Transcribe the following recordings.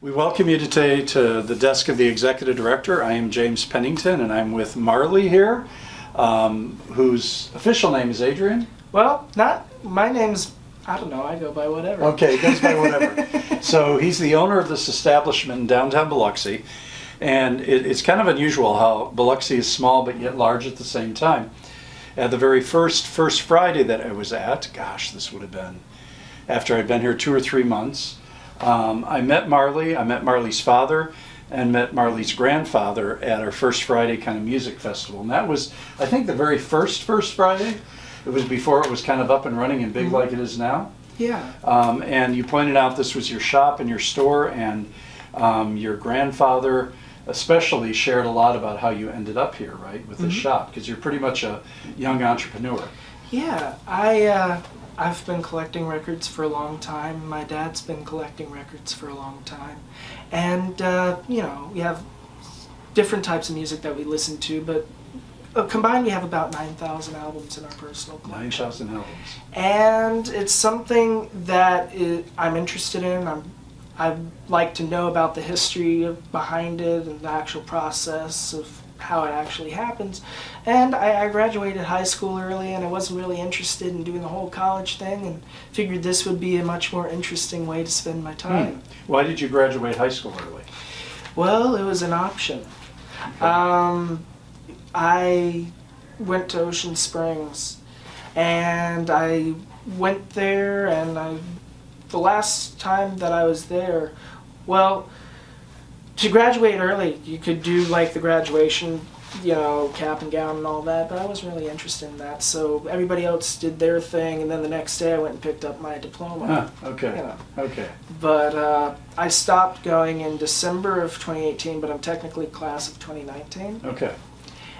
We welcome you today to the desk of the Executive Director. I am James Pennington, and I'm with Marley here, whose official name is Adrian. Well, my name's, I don't know, I go by whatever. Okay, he goes by whatever. So he's the owner of this establishment in downtown Biloxi, and it's kind of unusual how Biloxi is small but yet large at the same time. At the very first Friday that I was at, gosh, this would have been after I'd been here 2 or 3 months, I met Marley, I met Marley's father, and met Marley's grandfather at our First Friday kind of music festival. And that was, I think, the very first Friday. It was before it was kind of up and running and big like it is now. Yeah. And you pointed out this was your shop and your store, and your grandfather especially shared a lot about how you ended up here, right, with this shop, because you're pretty much a young entrepreneur. Yeah, I've been collecting records for a long time. My dad's been collecting records for a long time. And, you know, we have different types of music that we listen to, but combined we have about 9,000 albums in our personal collection. 9,000 albums. And it's something that I'm interested in. I'd like to know about the history behind it and the actual process of how it actually happens. And I graduated high school early, and I wasn't really interested in doing the whole college thing, and figured this would be a much more interesting way to spend my time. Why did you graduate high school early? Well, it was an option. Okay. I went to Ocean Springs, and I went there, and the last time that I was there, well, to graduate early, you could do like the graduation, you know, cap and gown and all that, but I wasn't really interested in that. So everybody else did their thing, and then the next day I went and picked up my diploma. Okay. You know. Okay. But I stopped going in December of 2018, but I'm technically class of 2019. Okay.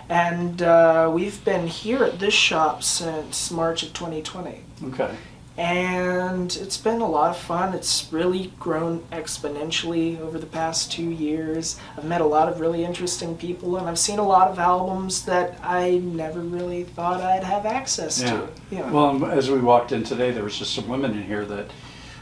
And we've been here at this shop since March of 2020. Okay. And it's been a lot of fun. It's really grown exponentially over the past 2 years. I've met a lot of really interesting people, and I've seen a lot of albums that I never really thought I'd have access to. You know. Well, as we walked in today, there was just some women in here that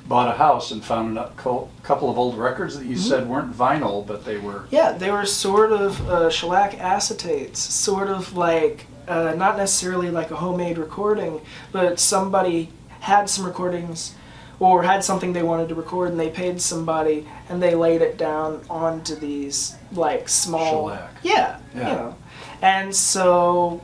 bought a house and found a couple of old records that you said weren't vinyl, but they were... Yeah, they were sort of shellac acetates, sort of like, not necessarily like a homemade recording, but somebody had some recordings or had something they wanted to record, and they paid somebody and they laid it down onto these like small shellac. Yeah. You know. And so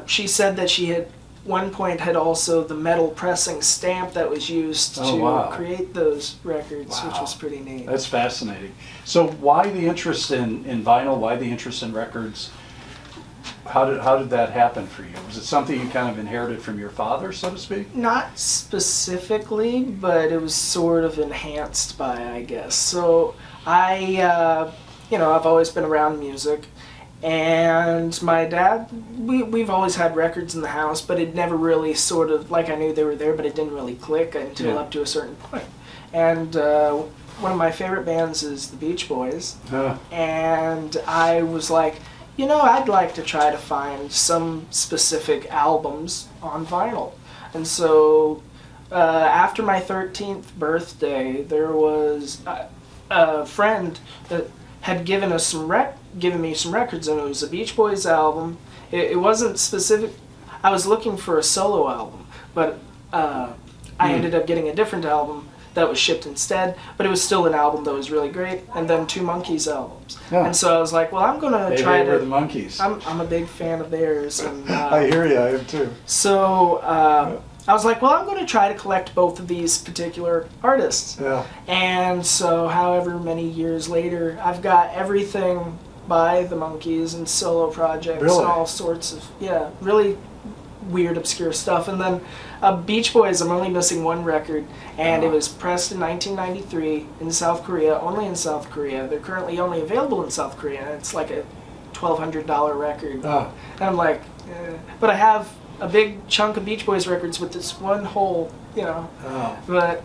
she said that she had one point had also the metal pressing stamp that was used to create those records, which was pretty neat. That's fascinating. So why the interest in vinyl? Why the interest in records? How did that happen for you? Was it something you kind of inherited from your father, so to speak? Not specifically, but it was sort of enhanced by, I guess. So you know, I've always been around music, and my dad, we've always had records in the house, but it never really sort of, like I knew they were there, but it didn't really click until up to a certain point. And one of my favorite bands is the Beach Boys, and I was like, you know, I'd like to try to find some specific albums on vinyl. And so after my 13th birthday, there was a friend that had given me some records, and it was a Beach Boys album. It wasn't specific. I was looking for a solo album, but I ended up getting a different album that was shipped instead, but it was still an album that was really great, and then 2 Monkees albums. And so I was like, well, I'm going to try to... the Monkees. I'm a big fan of theirs. And, I hear you, I am too. So I was like, well, I'm going to try to collect both of these particular artists. Yeah. And so however many years later, I've got everything by the Monkees and solo projects and all sorts of, really weird, obscure stuff. And then Beach Boys, I'm only missing one record, and it was pressed in 1993 in South Korea, only in South Korea. They're currently only available in South Korea, and it's like a $1,200 record. And I'm like, but I have a big chunk of Beach Boys records with this one hole, you know. But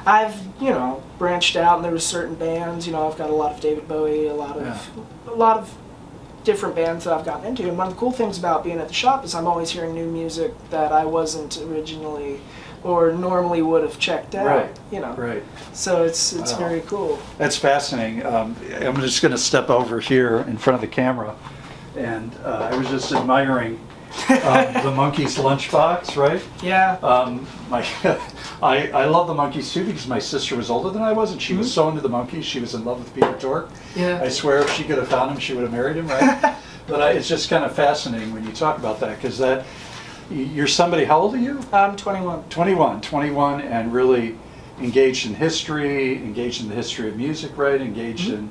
I've, you know, branched out, and there were certain bands, you know, I've got a lot of David Bowie, a lot of different bands that I've gotten into. And one of the cool things about being at the shop is I'm always hearing new music that I wasn't originally or normally would have checked out. Right. You know. Right. So it's Wow. very cool. That's fascinating. I'm just going to step over here in front of the camera, and I was just admiring the monkey's lunchbox, right? Yeah. My, I love the monkeys too because my sister was older than I was, and she was so into the monkeys. She was in love with Peter Tork. Yeah. I swear, if she could have found him, she would have married him, right? But it's just kind of fascinating when you talk about that because you're somebody. How old are you? I'm 21. 21, and really engaged in history, engaged in the history of music, right? Engaged in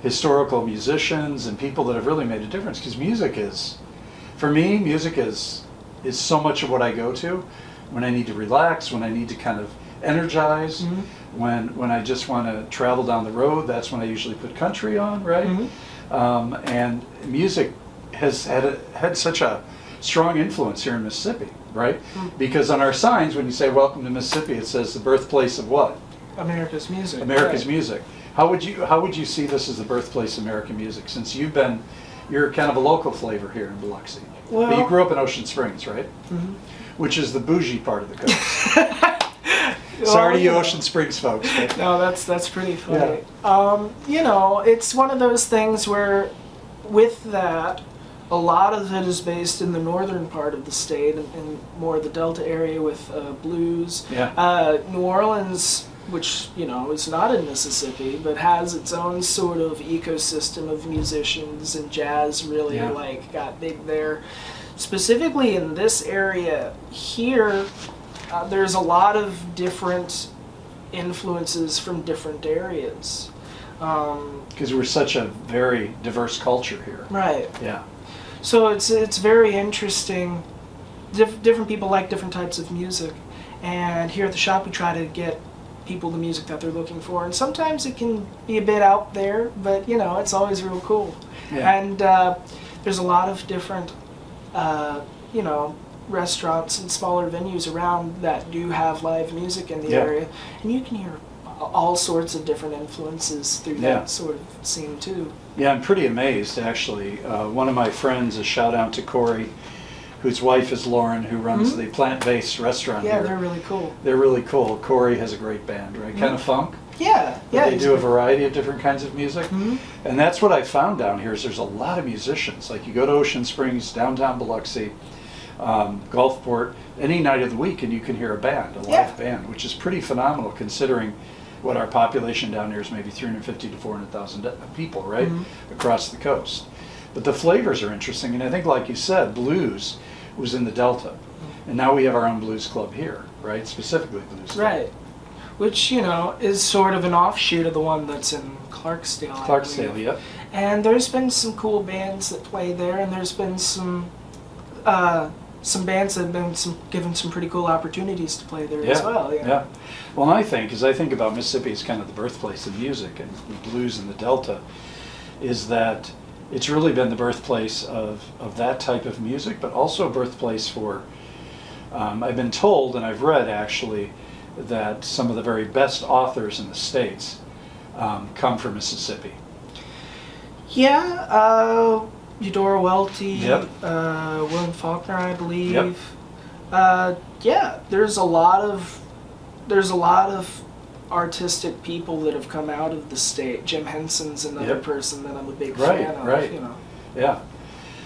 historical musicians and people that have really made a difference. Because music is, for me, music is so much of what I go to when I need to relax, when I need to kind of energize, when I just want to travel down the road. That's when I usually put country on, right? And music has had such a strong influence here in Mississippi, right? Because on our signs, when you say "Welcome to Mississippi," it says the birthplace of what? America's music. America's right. music. How would you see this as the birthplace of American music? Since you're kind of a local flavor here in Biloxi. Well, but you grew up in Ocean Springs, right? Which is the bougie part of the coast. Sorry to you, Ocean Springs folks. But No, that's pretty funny. You know, it's one of those things where, with that, a lot of it is based in the northern part of the state and more the Delta area with blues. Yeah. New Orleans, which, you know, is not in Mississippi, but has its own sort of ecosystem of musicians, and jazz really got big there. Specifically in this area here, there's a lot of different influences from different areas. Because we're such a very diverse culture here. Right. Yeah. So it's very interesting. Different people like different types of music, and here at the shop we try to get people the music that they're looking for. And sometimes it can be a bit out there, but you know, it's always real cool. Yeah. And there's a lot of different, you know, restaurants and smaller venues around that do have live music in the area, and you can hear all sorts of different influences through that sort of scene too. Yeah, I'm pretty amazed actually. One of my friends, a shout out to Corey, whose wife is Lauren, who runs the plant-based restaurant here. Yeah, they're really cool. They're really cool. Corey has a great band, right? Kind of funk. Yeah, But yeah. they do a variety of different kinds of music. And that's what I found down here is there's a lot of musicians. Like you go to Ocean Springs, downtown Biloxi, Gulfport, any night of the week, and you can hear a band, a live band, which is pretty phenomenal considering what our population down here is, maybe 350 to 400,000 people, right, across the coast. But the flavors are interesting, and I think, like you said, blues was in the Delta, and now we have our own blues club here, right, specifically blues club. Right. Which, you know, is sort of an offshoot of the one that's in Clarksdale. Clarksdale, yep. And there's been some cool bands that play there, and there's been some bands that have been given some pretty cool opportunities to play there as well. Yeah. Well, and I think about Mississippi as kind of the birthplace of music, and the blues in the Delta is that it's really been the birthplace of that type of music, but also a birthplace for, I've been told, and I've read actually, that some of the very best authors in the States come from Mississippi. Yeah, Eudora Welty, Yep. William Faulkner, I believe. Yep. Yeah, there's a lot of artistic people that have come out of the state. Jim Henson's another person that I'm a big fan of. Right. You know. Yeah.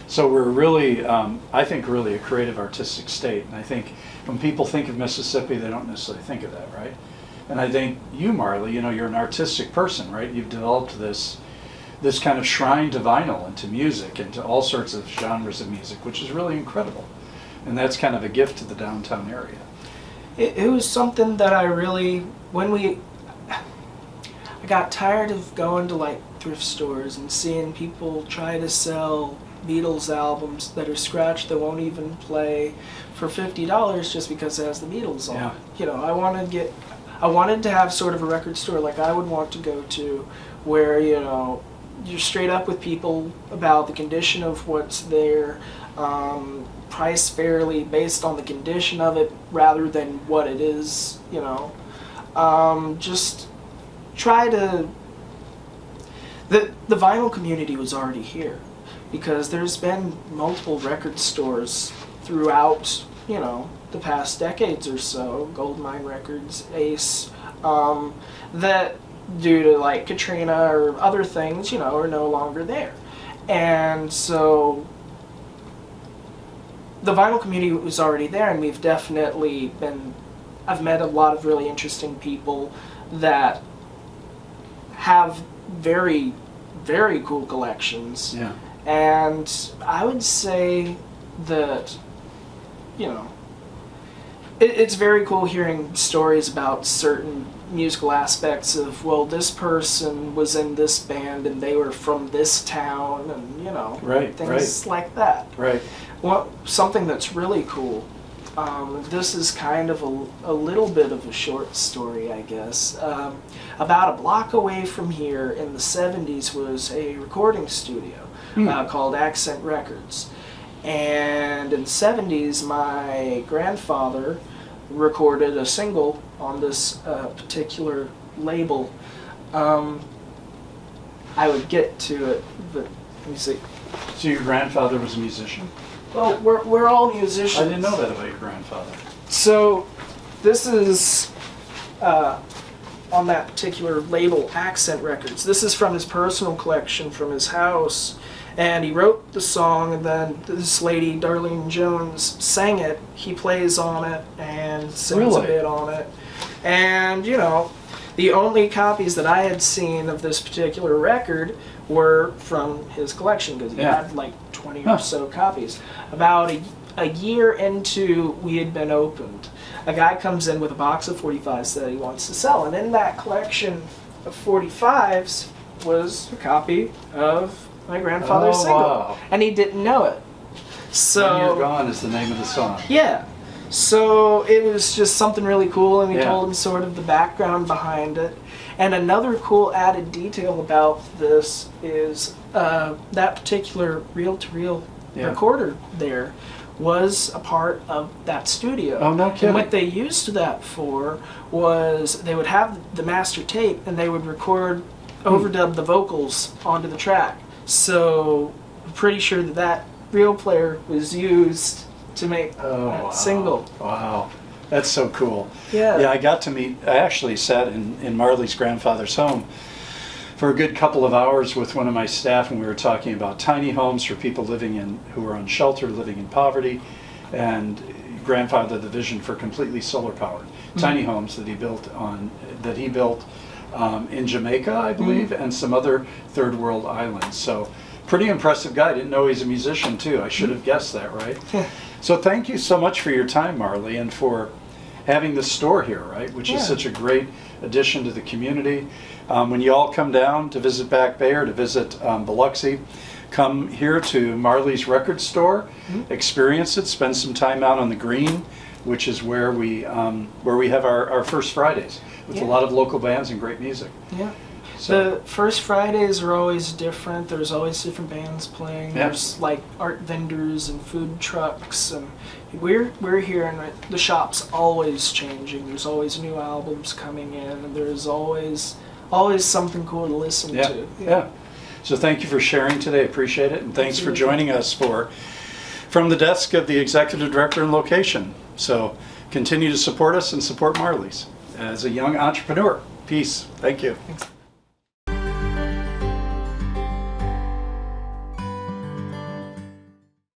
So we're really, I think, really a creative, artistic state. And I think when people think of Mississippi, they don't necessarily think of that, right? And I think you, Marley, you know, you're an artistic person, right? You've developed this kind of shrine to vinyl and to music and to all sorts of genres of music, which is really incredible. And that's kind of a gift to the downtown area. It was something that I really, I got tired of going to like thrift stores and seeing people try to sell Beatles albums that are scratched that won't even play for $50 just because it has the Beatles on. Yeah. You know, I wanted to have sort of a record store like I would want to go to, where, you know, you're straight up with people about the condition of what's there, priced fairly based on the condition of it rather than what it is, you know. Just try to... The vinyl community was already here because there's been multiple record stores throughout, the past decades or so, Goldmine Records, Ace, that due to like Katrina or other things, are no longer there. And so the vinyl community was already there, and we've definitely I've met a lot of really interesting people that have very, very cool collections. Yeah. And I would say that, it's very cool hearing stories about certain musical aspects of, well, this person was in this band and they were from this town, and, Right, things like that. Right. Well, something that's really cool. This is kind of a little bit of a short story, I guess. About a block away from here in the 70s was a recording studio called Accent Records. And in the 70s, my grandfather recorded a single on this particular label. I would get to it, but let me see. So your grandfather was a musician? Well, we're all musicians. I didn't know that about your grandfather. So this is on that particular label, Accent Records. This is from his personal collection from his house. And he wrote the song, and then this lady, Darlene Jones, sang it. He plays on it and sings a bit on it. And, the only copies that I had seen of this particular record were from his collection, because he had like 20 or so copies. About a year into we had been opened, a guy comes in with a box of 45s that he wants to sell. And in that collection of 45s was a copy of my grandfather's single. Wow. And he didn't know it. So When You're Gone is the name of the song. yeah. So it was just something really cool, and we Yeah. told him sort of the background behind it. And another cool added detail about this is that particular reel-to-reel recorder there was a part of that studio. Oh, no kidding. And what they used that for was they would have the master tape, and they would record, overdub the vocals onto the track. So I'm pretty sure that reel player was used to make that single. Wow. That's so cool. Yeah. Yeah, I actually sat in Marley's grandfather's home for a good couple of hours with one of my staff, and we were talking about tiny homes for people who were unsheltered, living in poverty, and grandfather the vision for completely solar powered tiny homes that he built in Jamaica, I believe, and some other third world islands. So pretty impressive guy. I didn't know he's a musician too. I should have guessed that, right? So thank you so much for your time, Marley, and for having this store here, right? Which is such a great addition to the community. When you all come down to visit Back Bay or to visit Biloxi, come here to Marley's Record Store, experience it, spend some time out on the green, which is where we have our first Fridays with a lot of local bands and great music. Yeah. So, the first Fridays are always different. There's always different bands playing. There's like art vendors and food trucks, and we're here, and the shop's always changing. There's always new albums coming in, and there's always something cool to listen to. Yeah. So thank you for sharing today. Appreciate it, and thanks for joining us from the desk of the executive director and location. So continue to support us and support Marley's as a young entrepreneur. Peace. Thank you. Thanks.